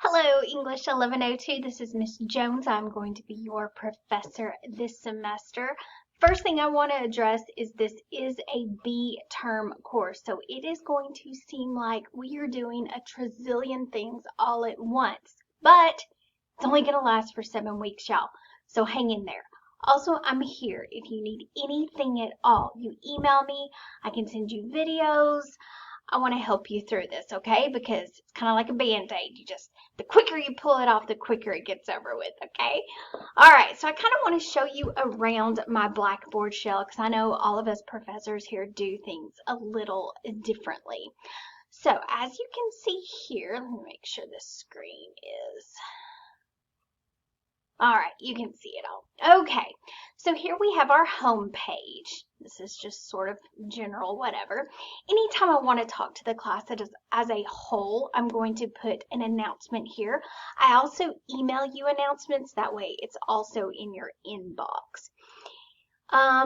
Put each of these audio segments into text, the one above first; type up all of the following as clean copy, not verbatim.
Hello, English 1102. This is Miss Jones. I'm going to be your professor this semester. First thing I want to address is this is a B-term course, so it is going to seem like we are doing a trillion things all at once, but it's only going to last for 7 weeks, y'all. So hang in there. Also, I'm here if you need anything at all. You email me, I can send you videos. I want to help you through this, okay? Because it's kind of like a band-aid. The quicker you pull it off, the quicker it gets over with, okay? All right, so I kind of want to show you around my Blackboard shell because I know all of us professors here do things a little differently. So as you can see here, let me make sure this screen is... All right, you can see it all. Okay, so here we have our home page. This is just sort of general whatever. Anytime I want to talk to the class as a whole, I'm going to put an announcement here. I also email you announcements. That way it's also in your inbox.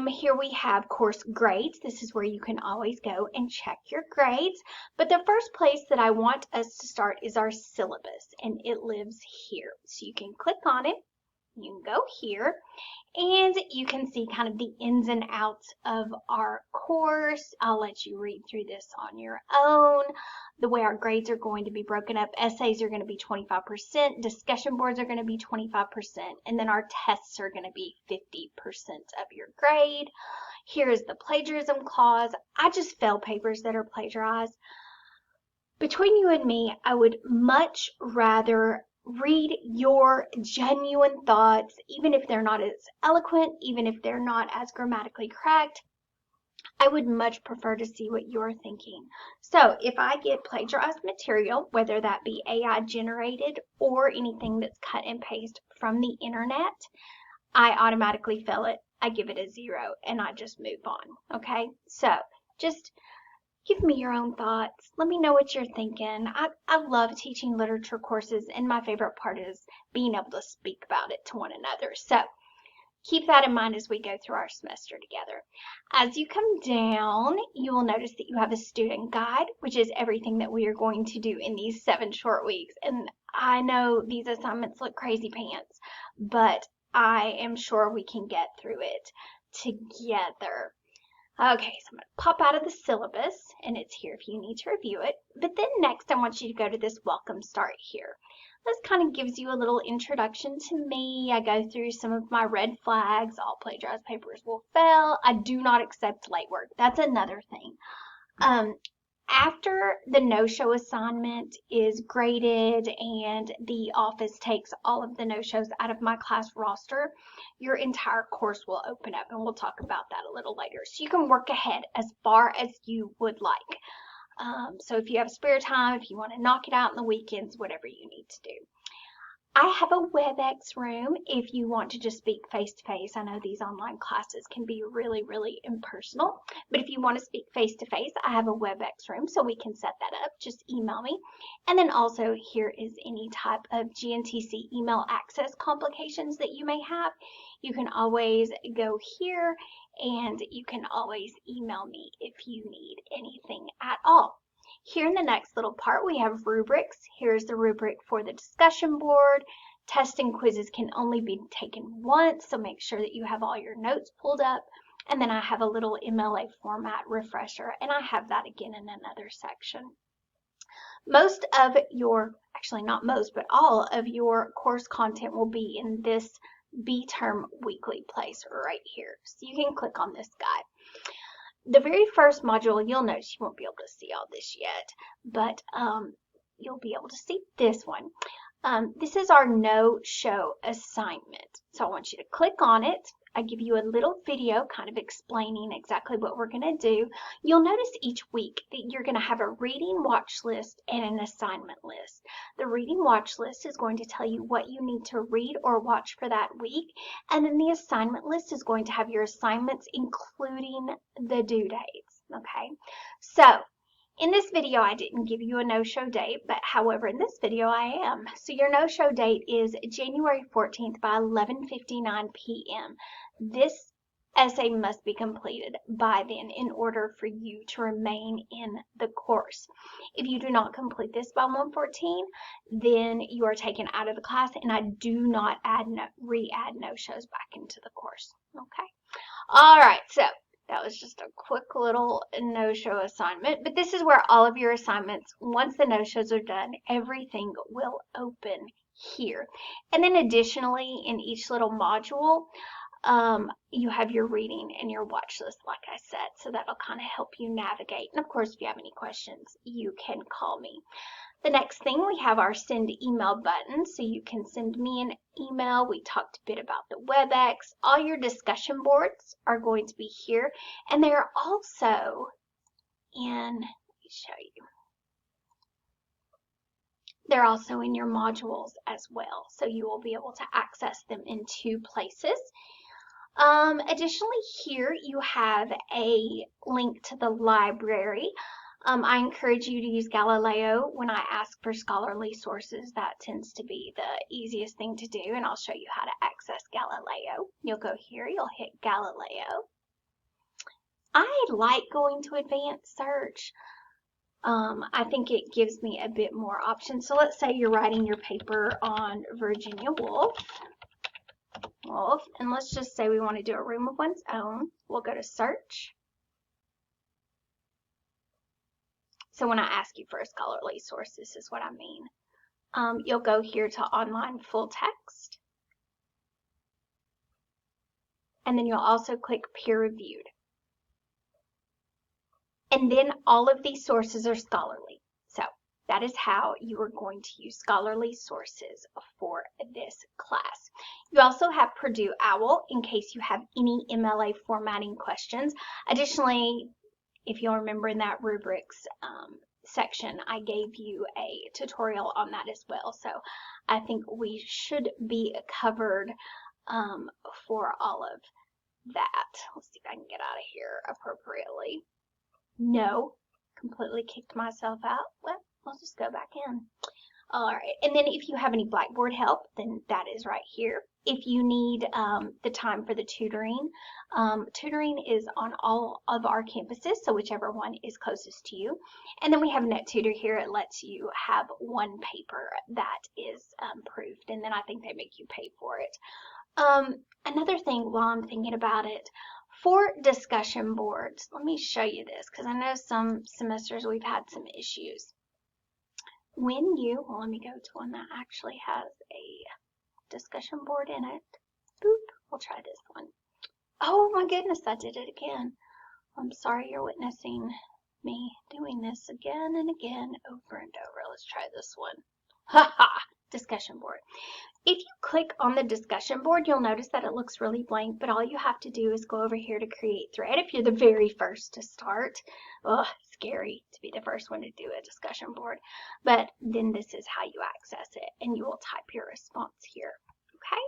Here we have course grades. This is where you can always go and check your grades. But the first place that I want us to start is our syllabus, and it lives here. So you can click on it. You can go here and you can see kind of the ins and outs of our course. I'll let you read through this on your own. The way our grades are going to be broken up, essays are going to be 25%, discussion boards are going to be 25%, and then our tests are going to be 50% of your grade. Here is the plagiarism clause. I just fail papers that are plagiarized. Between you and me, I would much rather read your genuine thoughts, even if they're not as eloquent, even if they're not as grammatically correct. I would much prefer to see what you're thinking. So if I get plagiarized material, whether that be AI generated or anything that's cut and paste from the internet, I automatically fail it. I give it a 0 and I just move on. Okay, so just give me your own thoughts. Let me know what you're thinking. I love teaching literature courses, and my favorite part is being able to speak about it to one another. So keep that in mind as we go through our semester together. As you come down, you will notice that you have a student guide, which is everything that we are going to do in these 7 short weeks. And I know these assignments look crazy pants, but I am sure we can get through it together. Okay, so I'm going to pop out of the syllabus, and it's here if you need to review it. But then next, I want you to go to this Welcome Start here. This kind of gives you a little introduction to me. I go through some of my red flags. All plagiarized papers will fail. I do not accept late work. That's another thing. After the no-show assignment is graded and the office takes all of the no-shows out of my class roster, your entire course will open up, and we'll talk about that a little later. So you can work ahead as far as you would like. So if you have spare time, if you want to knock it out in the weekends, whatever you need to do. I have a WebEx room if you want to just speak face-to-face. I know these online classes can be really, really impersonal, but if you want to speak face-to-face, I have a WebEx room, so we can set that up. Just email me. And then also here is any type of GNTC email access complications that you may have. You can always go here, and you can always email me if you need anything at all. Here in the next little part, we have rubrics. Here's the rubric for the discussion board. Tests and quizzes can only be taken once, so make sure that you have all your notes pulled up. And then I have a little MLA format refresher, and I have that again in another section. Most of your, actually not most, but all of your course content will be in this B-term weekly place right here. So you can click on this guide. The very first module, you'll notice you won't be able to see all this yet, but you'll be able to see this one. This is our no-show assignment. So I want you to click on it. I give you a little video kind of explaining exactly what we're going to do. You'll notice each week that you're going to have a reading watch list and an assignment list. The reading watch list is going to tell you what you need to read or watch for that week, and then the assignment list is going to have your assignments including the due dates. Okay, so in this video, I didn't give you a no-show date, but however, in this video, I am. So your no-show date is January 14th by 11:59 p.m. This essay must be completed by then in order for you to remain in the course. If you do not complete this by 1:14, then you are taken out of the class, and I do not re-add no-shows back into the course. Okay. All right. So that was just a quick little no-show assignment, but this is where all of your assignments, once the no-shows are done, everything will open here. And then additionally, in each little module, you have your reading and your watch list, like I said, so that'll kind of help you navigate. And of course, if you have any questions, you can call me. The next thing, we have our send email button, so you can send me an email. We talked a bit about the WebEx. All your discussion boards are going to be here, and they are also in, let me show you. They're also in your modules as well, so you will be able to access them in 2 places. Additionally, here you have a link to the library. I encourage you to use Galileo when I ask for scholarly sources. That tends to be the easiest thing to do, and I'll show you how to access Galileo. You'll go here, you'll hit Galileo. I like going to advanced search. I think it gives me a bit more options. So let's say you're writing your paper on Virginia Woolf, and let's just say we want to do a room of one's own. We'll go to search. So when I ask you for a scholarly source, this is what I mean. You'll go here to online full text, and then you'll also click peer reviewed. And then all of these sources are scholarly. So that is how you are going to use scholarly sources for this class. You also have Purdue OWL in case you have any MLA formatting questions. Additionally, if you'll remember in that rubrics section, I gave you a tutorial on that as well. So I think we should be covered for all of that. Let's see if I can get out of here appropriately. No, completely kicked myself out. Well, I'll just go back in. All right, and then if you have any Blackboard help, then that is right here. If you need the time for the tutoring, tutoring is on all of our campuses, so whichever one is closest to you. And then we have NetTutor here. It lets you have one paper that is proved, and then I think they make you pay for it. Another thing while I'm thinking about it, for discussion boards, let me show you this because I know some semesters we've had some issues. When you, well, let me go to one that actually has a discussion board in it. Boop, we'll try this one. Oh my goodness, I did it again. I'm sorry you're witnessing me doing this again and again, over and over. Let's try this one. Haha, discussion board. If you click on the discussion board, you'll notice that it looks really blank, but all you have to do is go over here to create thread if you're the very first to start. Ugh, scary to be the first one to do a discussion board. But then this is how you access it, and you will type your response here. Okay?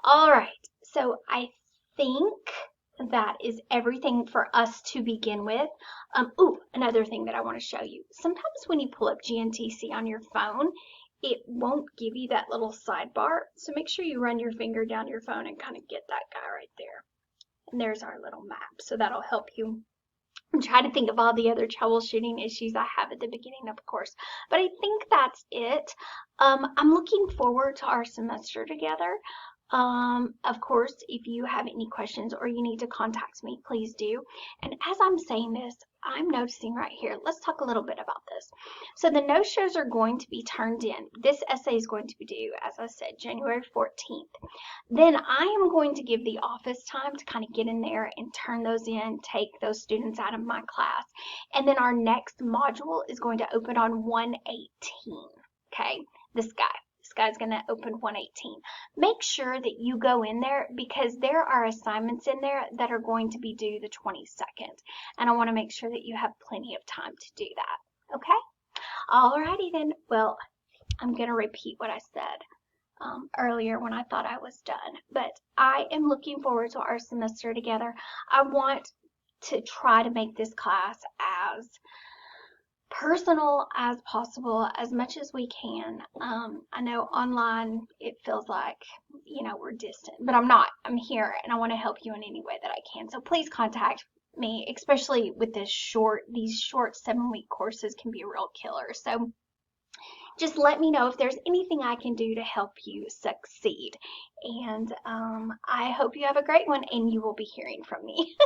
All right. So I think that is everything for us to begin with. Another thing that I want to show you. Sometimes when you pull up GNTC on your phone, it won't give you that little sidebar. So make sure you run your finger down your phone and kind of get that guy right there. And there's our little map. So that'll help you. I'm trying to think of all the other troubleshooting issues I have at the beginning of the course. But I think that's it. I'm looking forward to our semester together. Of course, if you have any questions or you need to contact me, please do. And as I'm saying this, I'm noticing right here, let's talk a little bit about this. So the no-shows are going to be turned in. This essay is going to be due, as I said, January 14th. Then I am going to give the office time to kind of get in there and turn those in, take those students out of my class. And then our next module is going to open on 1/18, okay? This guy's going to open 1/18. Make sure that you go in there because there are assignments in there that are going to be due the 22nd. And I want to make sure that you have plenty of time to do that. Okay? Alrighty then. Well, I'm going to repeat what I said earlier when I thought I was done. But I am looking forward to our semester together. I want to try to make this class as personal as possible, as much as we can. I know online it feels like, we're distant, but I'm not. I'm here and I want to help you in any way that I can. So please contact me, especially with these short 7-week courses can be a real killer. So just let me know if there's anything I can do to help you succeed. And I hope you have a great one, and you will be hearing from me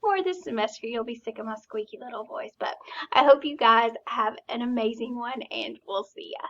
more this semester. You'll be sick of my squeaky little voice, but I hope you guys have an amazing one, and we'll see ya.